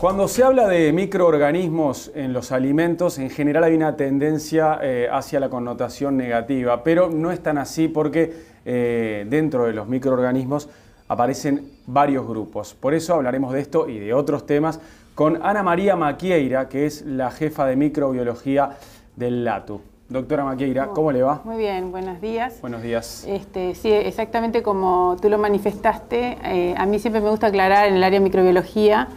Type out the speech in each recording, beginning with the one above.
Cuando se habla de microorganismos en los alimentos, en general hay una tendencia hacia la connotación negativa, pero no es tan así porque dentro de los microorganismos aparecen varios grupos. Por eso hablaremos de esto y de otros temas con Ana María Maquieira, que es la jefa de microbiología del LATU. Doctora Maquieira, ¿cómo le va? Muy bien, buenos días. Buenos días. Sí, exactamente como tú lo manifestaste, a mí siempre me gusta aclarar en el área de microbiología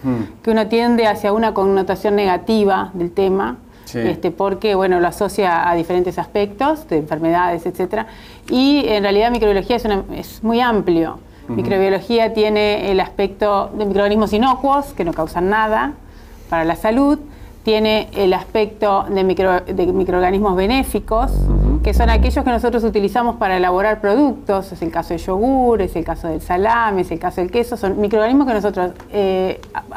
que uno tiende hacia una connotación negativa del tema, sí, porque bueno, lo asocia a diferentes aspectos de enfermedades, etcétera, y en realidad microbiología es muy amplio. Microbiología tiene el aspecto de microorganismos inocuos que no causan nada para la salud. Tiene el aspecto de microorganismos benéficos, que son aquellos que nosotros utilizamos para elaborar productos. Es el caso del yogur, es el caso del salame, es el caso del queso. Son microorganismos que nosotros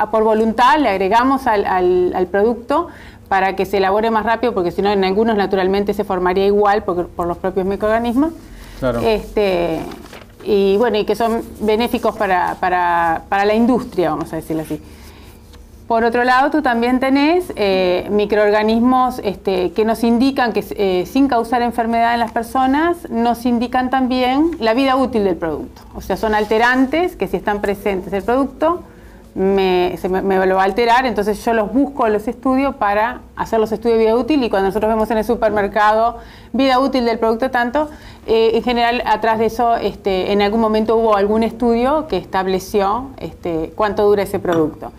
por voluntad le agregamos al producto para que se elabore más rápido, porque si no en algunos naturalmente se formaría igual por los propios microorganismos. Claro. Y bueno, y que son benéficos para la industria, vamos a decirlo así. Por otro lado, tú también tenés microorganismos que nos indican que sin causar enfermedad en las personas, nos indican también la vida útil del producto. O sea, son alterantes que si están presentes el producto, me lo va a alterar, entonces yo los busco, los estudio para hacer los estudios de vida útil, y cuando nosotros vemos en el supermercado vida útil del producto tanto, en general atrás de eso en algún momento hubo algún estudio que estableció cuánto dura ese producto.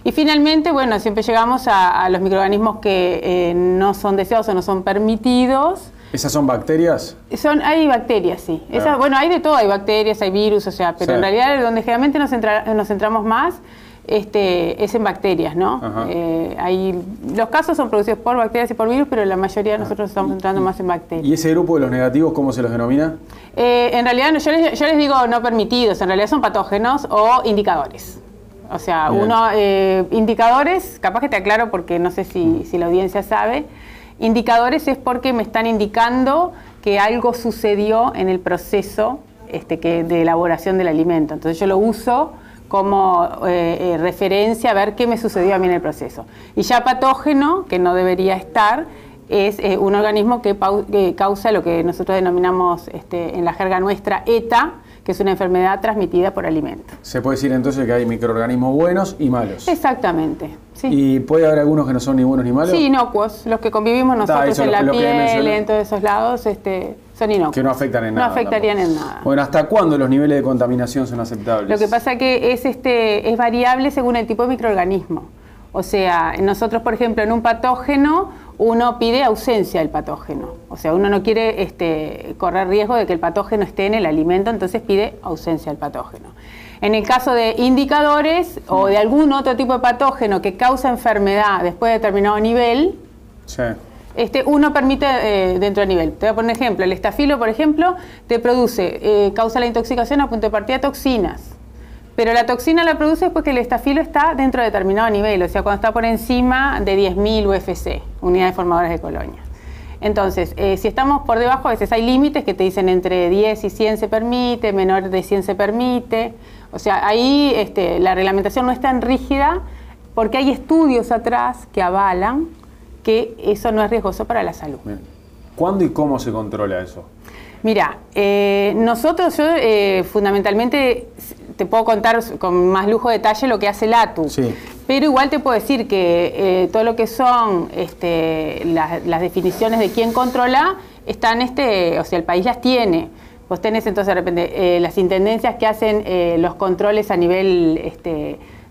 Y finalmente, bueno, siempre llegamos a los microorganismos que no son deseados o no son permitidos. ¿Esas son bacterias? Hay bacterias, sí. Claro. Bueno, hay de todo, hay bacterias, hay virus, o sea, pero sí, en realidad donde generalmente nos centramos más es en bacterias, ¿no? Los casos son producidos por bacterias y por virus, pero la mayoría de nosotros estamos centrando más en bacterias. ¿Y ese grupo de los negativos cómo se los denomina? En realidad yo les digo no permitidos, en realidad son patógenos o indicadores. O sea, indicadores, capaz que te aclaro porque no sé si la audiencia sabe, indicadores es porque me están indicando que algo sucedió en el proceso de elaboración del alimento. Entonces yo lo uso como referencia a ver qué me sucedió a mí en el proceso. Y ya patógeno, que no debería estar, es un organismo que causa lo que nosotros denominamos en la jerga nuestra ETA, que es una enfermedad transmitida por alimento. Se puede decir entonces que hay microorganismos buenos y malos. Exactamente. Sí. ¿Y puede haber algunos que no son ni buenos ni malos? Sí, inocuos. Los que convivimos nosotros en la piel, en todos esos lados, son inocuos. Que no afectan en nada. No afectarían en nada. Bueno, ¿hasta cuándo los niveles de contaminación son aceptables? Lo que pasa que es variable según el tipo de microorganismo. O sea, nosotros, por ejemplo, en un patógeno, uno pide ausencia del patógeno. O sea, uno no quiere correr riesgo de que el patógeno esté en el alimento, entonces pide ausencia del patógeno. En el caso de indicadores o de algún otro tipo de patógeno que causa enfermedad después de determinado nivel, sí, uno permite dentro del nivel. Te voy a poner un ejemplo. El estafilo, por ejemplo, te produce, causa la intoxicación a punto de partida de toxinas. Pero la toxina la produce después que el estafilo está dentro de determinado nivel, o sea, cuando está por encima de 10.000 UFC, unidades formadoras de colonias. Entonces, si estamos por debajo, a veces hay límites que te dicen entre 10 y 100 se permite, menor de 100 se permite. O sea, ahí la reglamentación no es tan rígida porque hay estudios atrás que avalan que eso no es riesgoso para la salud. Bien. ¿Cuándo y cómo se controla eso? Mira, nosotros, fundamentalmente, te puedo contar con más lujo de detalle lo que hace LATU, sí, pero igual te puedo decir que todo lo que son las definiciones de quién controla, están, o sea, el país las tiene. Vos tenés entonces de repente las intendencias que hacen los controles a nivel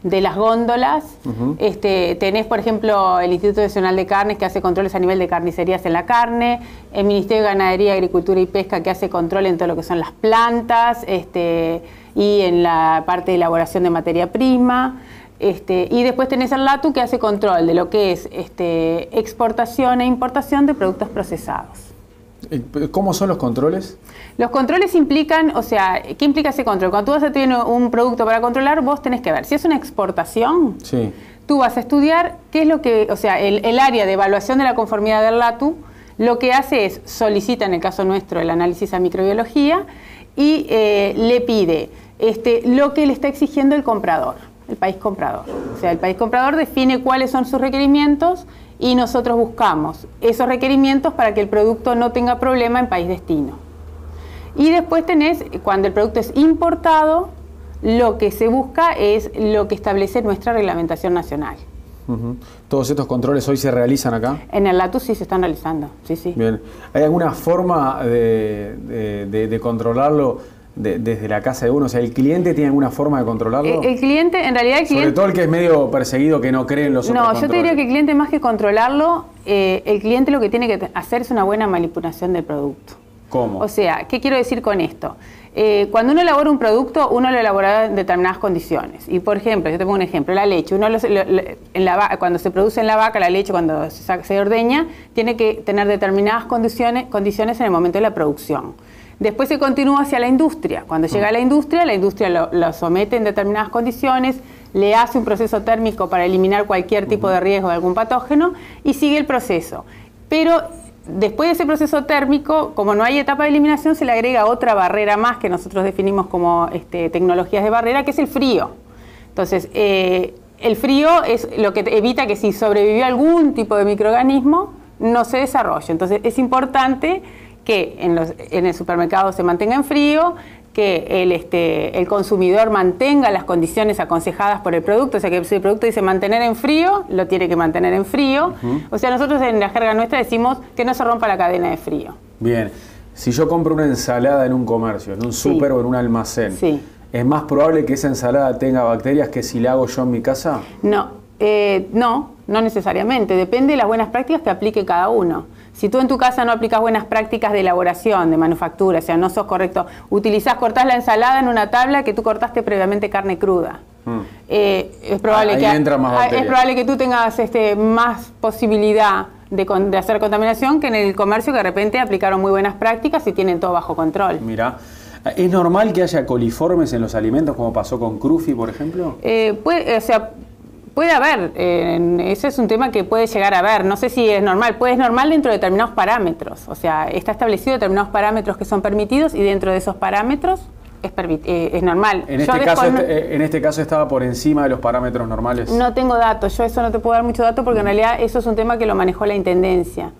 de las góndolas. Tenés, por ejemplo, el Instituto Nacional de Carnes que hace controles a nivel de carnicerías en la carne, el Ministerio de Ganadería, Agricultura y Pesca que hace control en todo lo que son las plantas y en la parte de elaboración de materia prima. Y después tenés el LATU que hace control de lo que es exportación e importación de productos procesados. ¿Cómo son los controles? Los controles implican, o sea, ¿qué implica ese control? Cuando tú vas a tener un producto para controlar, vos tenés que ver, si es una exportación, sí, tú vas a estudiar qué es lo que, o sea, el área de evaluación de la conformidad del LATU, lo que hace es, solicita en el caso nuestro el análisis a microbiología y le pide lo que le está exigiendo el comprador. El país comprador. O sea, el país comprador define cuáles son sus requerimientos y nosotros buscamos esos requerimientos para que el producto no tenga problema en país destino. Y después tenés, cuando el producto es importado, lo que se busca es lo que establece nuestra reglamentación nacional. ¿Todos estos controles hoy se realizan acá? En el LATU sí se están realizando, sí, sí. Bien. ¿Hay alguna forma de controlarlo desde la casa de uno? O sea, ¿el cliente tiene alguna forma de controlarlo? El cliente, en realidad el cliente... Sobre todo el que es medio perseguido, que no cree en los otros controles. No, yo te diría que el cliente, más que controlarlo, el cliente lo que tiene que hacer es una buena manipulación del producto. ¿Cómo? O sea, ¿qué quiero decir con esto? Cuando uno elabora un producto, uno lo elabora en determinadas condiciones. Y, por ejemplo, yo te pongo un ejemplo, la leche. Cuando se produce en la vaca, la leche, cuando se ordeña, tiene que tener determinadas condiciones en el momento de la producción. Después se continúa hacia la industria. Cuando llega a la industria lo somete en determinadas condiciones, le hace un proceso térmico para eliminar cualquier tipo de riesgo de algún patógeno y sigue el proceso. Pero después de ese proceso térmico, como no hay etapa de eliminación, se le agrega otra barrera más que nosotros definimos como tecnologías de barrera, que es el frío. Entonces, el frío es lo que evita que si sobrevivió algún tipo de microorganismo, no se desarrolle. Entonces, es importante que en el supermercado se mantenga en frío, que el consumidor mantenga las condiciones aconsejadas por el producto. O sea, que si el producto dice mantener en frío, lo tiene que mantener en frío. O sea, nosotros en la jerga nuestra decimos que no se rompa la cadena de frío. Bien. Si yo compro una ensalada en un comercio, en un súper o en un almacén, ¿es más probable que esa ensalada tenga bacterias que si la hago yo en mi casa? No, no necesariamente. Depende de las buenas prácticas que aplique cada uno. Si tú en tu casa no aplicas buenas prácticas de elaboración, de manufactura, o sea, no sos correcto, cortás la ensalada en una tabla que tú cortaste previamente carne cruda. Es probable que tú tengas más posibilidad de hacer contaminación que en el comercio, que de repente aplicaron muy buenas prácticas y tienen todo bajo control. Mira, ¿es normal que haya coliformes en los alimentos, como pasó con Crufi, por ejemplo? Puede haber, ese es un tema que puede llegar a haber, no sé si es normal, es normal dentro de determinados parámetros, o sea, está establecido determinados parámetros que son permitidos y dentro de esos parámetros es normal. En este caso estaba por encima de los parámetros normales. No tengo datos, yo eso no te puedo dar mucho dato porque en realidad eso es un tema que lo manejó la Intendencia.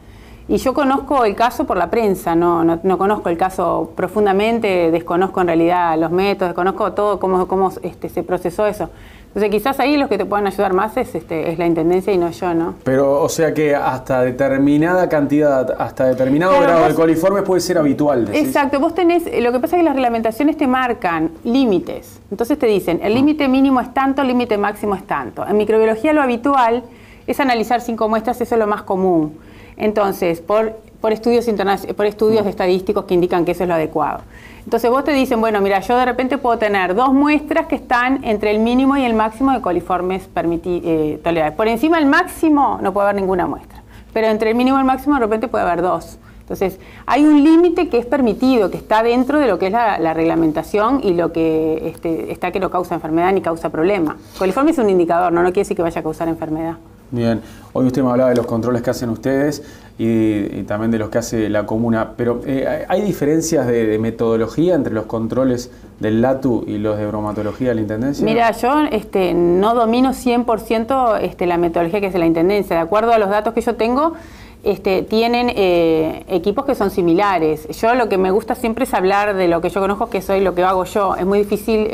Y yo conozco el caso por la prensa, no conozco el caso profundamente, desconozco en realidad los métodos, desconozco todo cómo se procesó eso. Entonces quizás ahí los que te puedan ayudar más es la Intendencia y no yo, ¿no? Pero, o sea que hasta determinada cantidad, hasta determinado grado de coliformes puede ser habitual, ¿decís? Exacto, vos tenés, lo que pasa es que las reglamentaciones te marcan límites. Entonces te dicen, el límite mínimo es tanto, el límite máximo es tanto. En microbiología lo habitual es analizar 5 muestras, eso es lo más común. Entonces, por estudios estadísticos que indican que eso es lo adecuado. Entonces vos te dicen, bueno, mira, yo de repente puedo tener 2 muestras que están entre el mínimo y el máximo de coliformes tolerables. Por encima del máximo no puede haber ninguna muestra, pero entre el mínimo y el máximo de repente puede haber 2. Entonces hay un límite que es permitido, que está dentro de lo que es la reglamentación y lo que está que no causa enfermedad ni causa problema. Coliforme es un indicador, no quiere decir que vaya a causar enfermedad. Bien, hoy usted me hablaba de los controles que hacen ustedes y también de los que hace la comuna, pero ¿hay diferencias de metodología entre los controles del LATU y los de bromatología de la Intendencia? Mira, yo no domino 100% la metodología que hace la Intendencia. De acuerdo a los datos que yo tengo, tienen equipos que son similares. Yo lo que me gusta siempre es hablar de lo que yo conozco, que soy lo que hago yo. Es muy difícil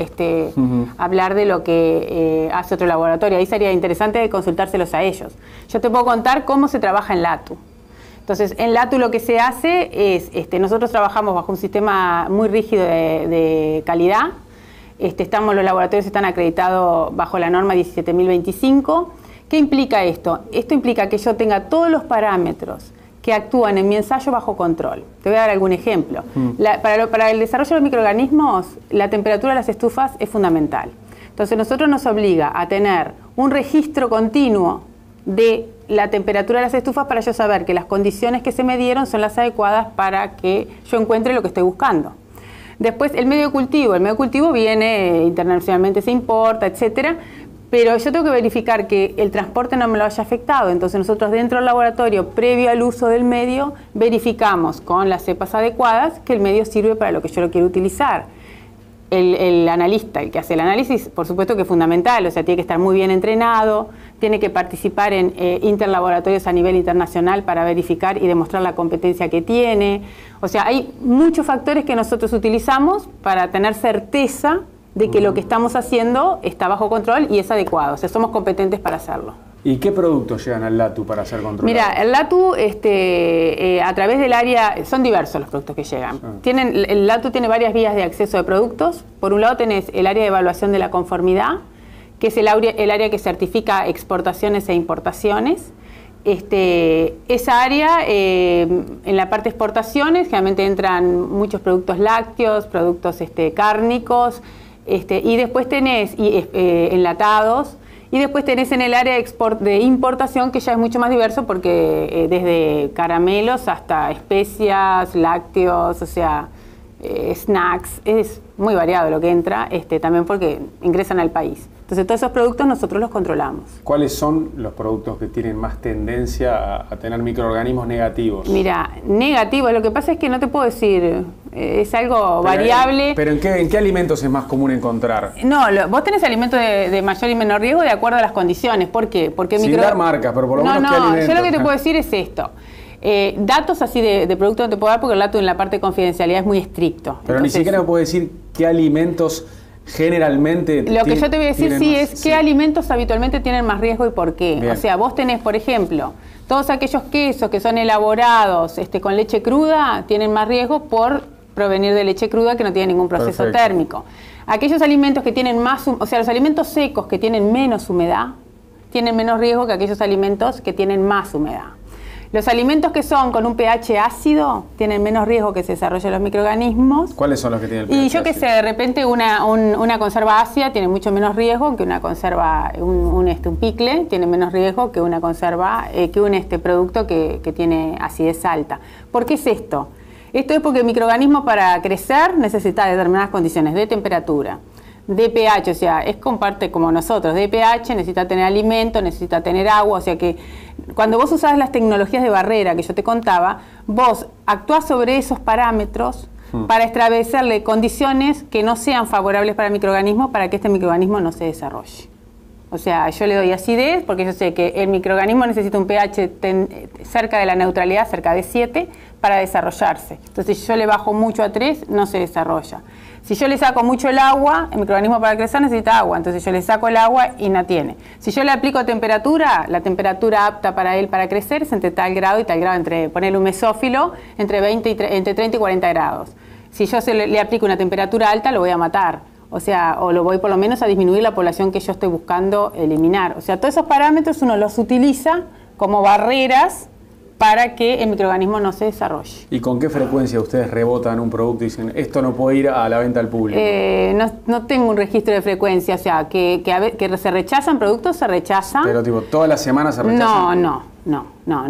hablar de lo que hace otro laboratorio. Ahí sería interesante consultárselos a ellos. Yo te puedo contar cómo se trabaja en LATU. Entonces, en LATU lo que se hace es, nosotros trabajamos bajo un sistema muy rígido de calidad. Los laboratorios están acreditados bajo la norma 17025. ¿Qué implica esto? Esto implica que yo tenga todos los parámetros que actúan en mi ensayo bajo control. Te voy a dar algún ejemplo. Para el desarrollo de los microorganismos, la temperatura de las estufas es fundamental. Entonces, nosotros nos obliga a tener un registro continuo de la temperatura de las estufas para yo saber que las condiciones que se me dieron son las adecuadas para que yo encuentre lo que estoy buscando. Después, el medio de cultivo. El medio de cultivo viene, internacionalmente se importa, etcétera. Pero yo tengo que verificar que el transporte no me lo haya afectado. Entonces nosotros dentro del laboratorio, previo al uso del medio, verificamos con las cepas adecuadas que el medio sirve para lo que yo lo quiero utilizar. el analista, el que hace el análisis, por supuesto que es fundamental, o sea, tiene que estar muy bien entrenado, tiene que participar en interlaboratorios a nivel internacional para verificar y demostrar la competencia que tiene. O sea, hay muchos factores que nosotros utilizamos para tener certeza de que lo que estamos haciendo está bajo control y es adecuado, o sea, somos competentes para hacerlo. ¿Y qué productos llegan al LATU para ser controlados? Mira, el LATU, a través del área, son diversos los productos que llegan. El LATU tiene varias vías de acceso de productos. Por un lado tenés el área de evaluación de la conformidad, que es el área que certifica exportaciones e importaciones. Esa área, en la parte de exportaciones, generalmente entran muchos productos lácteos, productos cárnicos, y después tenés enlatados. Y después tenés en el área de importación, que ya es mucho más diverso porque desde caramelos hasta especias, lácteos, o sea, snacks, es muy variado lo que entra, también porque ingresan al país. Entonces todos esos productos nosotros los controlamos. ¿Cuáles son los productos que tienen más tendencia a tener microorganismos negativos? Mira, negativos, lo que pasa es que no te puedo decir, es algo variable. ¿Pero en qué alimentos es más común encontrar? No, vos tenés alimentos de mayor y menor riesgo de acuerdo a las condiciones. ¿Por qué? Porque sin dar marcas, pero por lo menos ¿qué alimentos? Yo lo que te puedo decir es esto. Datos así de productos no te puedo dar porque el dato en la parte de confidencialidad es muy estricto. Pero entonces, ni siquiera me puedes decir qué alimentos generalmente... Lo que yo te voy a decir es qué alimentos habitualmente tienen más riesgo y por qué. Bien. O sea, vos tenés, por ejemplo, todos aquellos quesos que son elaborados con leche cruda tienen más riesgo por provenir de leche cruda que no tiene ningún proceso térmico. Aquellos alimentos que tienen más... O sea, los alimentos secos que tienen menos humedad tienen menos riesgo que aquellos alimentos que tienen más humedad. Los alimentos que son con un pH ácido tienen menos riesgo que se desarrollen los microorganismos. ¿Cuáles son los que tienen el pH Y yo que sé, de repente una conserva ácida tiene mucho menos riesgo que una conserva, un pickle tiene menos riesgo que una conserva, que un producto que tiene acidez alta. ¿Por qué es esto? Esto es porque el microorganismo para crecer necesita determinadas condiciones de temperatura, de pH, o sea, es comparte como nosotros, de pH, necesita tener alimento, necesita tener agua, o sea que cuando vos usás las tecnologías de barrera que yo te contaba, vos actuás sobre esos parámetros para establecerle condiciones que no sean favorables para el microorganismo para que este microorganismo no se desarrolle. O sea, yo le doy acidez porque yo sé que el microorganismo necesita un pH cerca de la neutralidad, cerca de 7, para desarrollarse. Entonces, si yo le bajo mucho a 3, no se desarrolla. Si yo le saco mucho el agua, el microorganismo para crecer necesita agua, entonces yo le saco el agua y no tiene. Si yo le aplico temperatura, la temperatura apta para él para crecer es entre tal grado y tal grado, ponerle un mesófilo entre 30 y 40 grados. Si yo le aplico una temperatura alta, lo voy a matar. O sea, o lo voy por lo menos a disminuir la población que yo estoy buscando eliminar. O sea, todos esos parámetros uno los utiliza como barreras para que el microorganismo no se desarrolle. ¿Y con qué frecuencia ustedes rebotan un producto y dicen, esto no puede ir a la venta al público? No tengo un registro de frecuencia, o sea, que se rechazan productos, se rechazan. Pero tipo, ¿todas las semanas se rechazan? No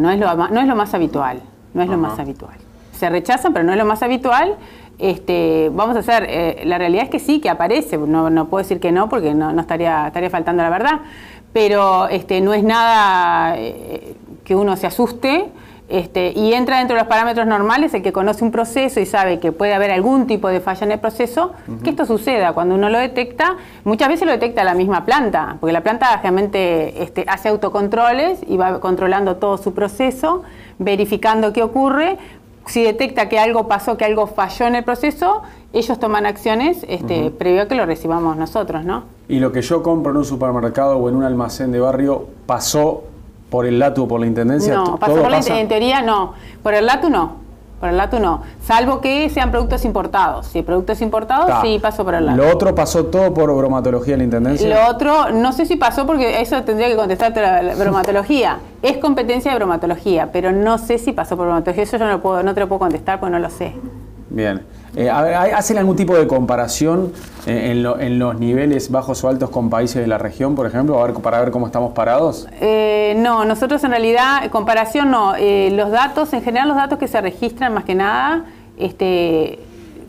es lo más habitual, no es lo más habitual. Se rechazan, pero no es lo más habitual. Vamos a hacer, la realidad es que sí, que aparece, no puedo decir que no, porque no estaría faltando la verdad, pero no es nada que uno se asuste, y entra dentro de los parámetros normales el que conoce un proceso y sabe que puede haber algún tipo de falla en el proceso, que esto suceda. Cuando uno lo detecta, muchas veces lo detecta la misma planta, porque la planta realmente hace autocontroles y va controlando todo su proceso, verificando qué ocurre. Si detecta que algo pasó, que algo falló en el proceso, ellos toman acciones previo a que lo recibamos nosotros, ¿no? ¿Y lo que yo compro en un supermercado o en un almacén de barrio pasó por el LATU o por la Intendencia? No, pasó por en teoría no. Por el LATU no. Por el LATU no. Salvo que sean productos importados. Si productos importados, sí pasó por el LATU. ¿Lo otro pasó todo por bromatología de la Intendencia? Lo otro, no sé si pasó porque eso tendría que contestarte la bromatología. Es competencia de bromatología, pero no sé si pasó por bromatología. Eso yo no te lo puedo contestar porque no lo sé. Bien. A ver, ¿hacen algún tipo de comparación en los niveles bajos o altos con países de la región, por ejemplo, para ver cómo estamos parados? No, nosotros en realidad, comparación no. Los datos, en general los datos que se registran más que nada, que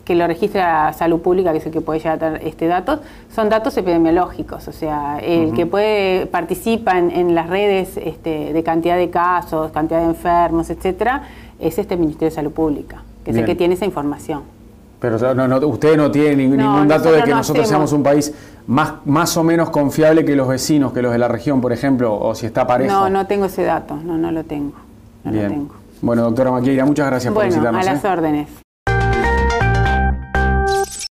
lo registra Salud Pública, que es el que puede llegar a tener datos, son datos epidemiológicos. O sea, el que participa en las redes de cantidad de casos, cantidad de enfermos, etcétera, es Ministerio de Salud Pública, que es el que tiene esa información. Pero usted no tiene ningún dato de que nosotros seamos un país más o menos confiable que los vecinos, que los de la región, por ejemplo, o si está parejo. No tengo ese dato, no lo tengo. Bien. Bueno, doctora Maquieira, muchas gracias por visitarnos. A las órdenes.